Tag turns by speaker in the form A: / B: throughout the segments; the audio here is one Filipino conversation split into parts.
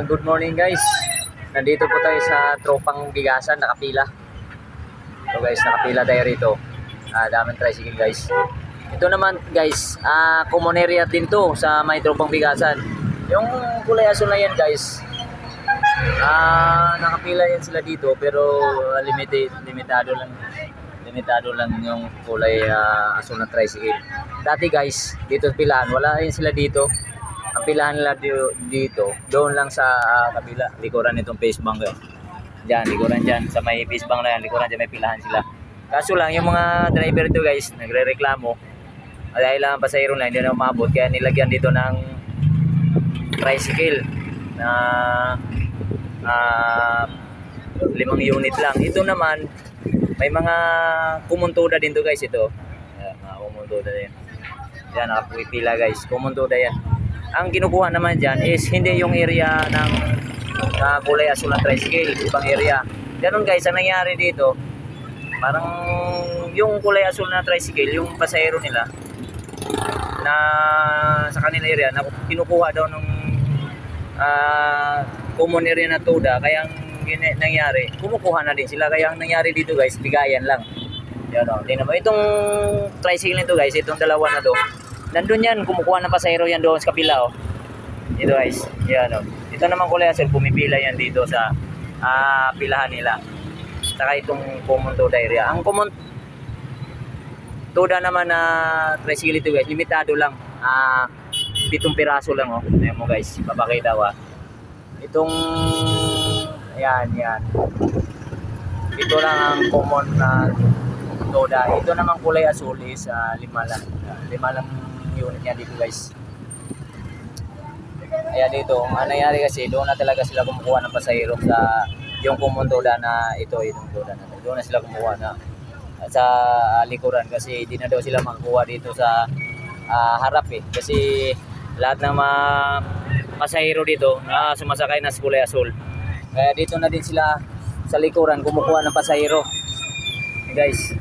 A: Good morning guys. Nandito po tayo sa tropang bigasan, nakapila. So guys, nakapila tayo rito. Daming tricycle guys. Ito naman guys, common area din to sa may tropang bigasan. Yung kulay asul na yan guys. Nakapila yan sila dito pero limitado lang yung kulay asul na tricycle. Dati guys, dito pilaan, wala yan sila dito. Ang pilahan nila dito, doon lang sa kabila, likuran nitong face bank yun. Diyan, likuran dyan, sa may face bank na yan, likuran dyan may pilahan sila. Kaso lang, yung mga driver ito guys, nagre-reklamo, dahil lang pasahero na hindi na umabot, kaya nilagyan dito ng tricycle na 5 unit lang. Ito naman, may mga kumuntuda din to guys ito. Mga kumuntuda din. Yan, nakapipila guys, kumuntuda yan. Ang kinukuha naman dyan is hindi yung area ng kulay asul na tricycle, ibang area. Ganun guys, ang nangyari dito, parang yung kulay asul na tricycle, yung pasahero nila na sa kanila area, na kinukuha daw ng common area na toda, kaya ang nangyari, kumukuha na din sila. Kaya ang nangyari dito guys, bigayan lang. Yan o, tingnan mo, itong tricycle nito guys, itong dalawa na to, nandun yan, kumukuha ng pasahero yan doon sa kabila oh. Ito guys, yan oh. Ito naman kulay asul, pumipila yan dito sa pilahan nila. Saka itong common toda area. Ang common toda naman na tricycle ito guys, limitado lang. 7 piraso lang oh. Ayan mo guys, papakita ko ah. Itong yan. Ito lang ang common na toda. Ito naman kulay asul is 5 lang. 5 lang unit niya dito guys. Kaya dito, ang nangyari kasi doon na talaga sila kumukuha ng pasahero sa yung common toda na ito, itong toda na doon na sila kumukuha na sa likuran, kasi hindi na daw sila makukuha dito sa harap eh, kasi lahat ng mga pasahero dito na sumasakay na sa kulay asul, kaya dito na din sila sa likuran kumukuha ng pasahero guys.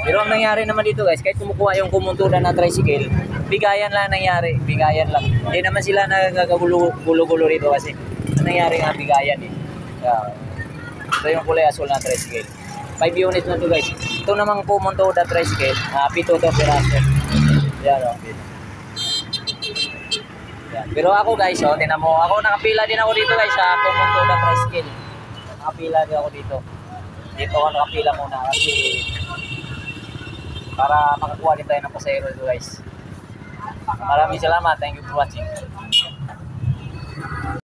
A: Pero ang nangyari naman dito guys, kahit kumukuha yung kumuntuda na tricycle, bigayan lang nangyari, bigayan lang. Hindi naman sila nagkagulo-gulo rito kasi ang nangyari nga bigayan eh. Ito yung kulay asul na tricycle. 5 units na to guys. Ito namang kumuntuda tricycle, 7 to piraso. Yan o. Yan. Pero ako guys, tinan mo, ako nakapila din ako dito guys sa kumuntuda tricycle. Nakapila din ako dito. Dito ako nakapila muna kasi para makakuha din tayo ng pasahero dito guys. Maraming salamat. Thank you for watching.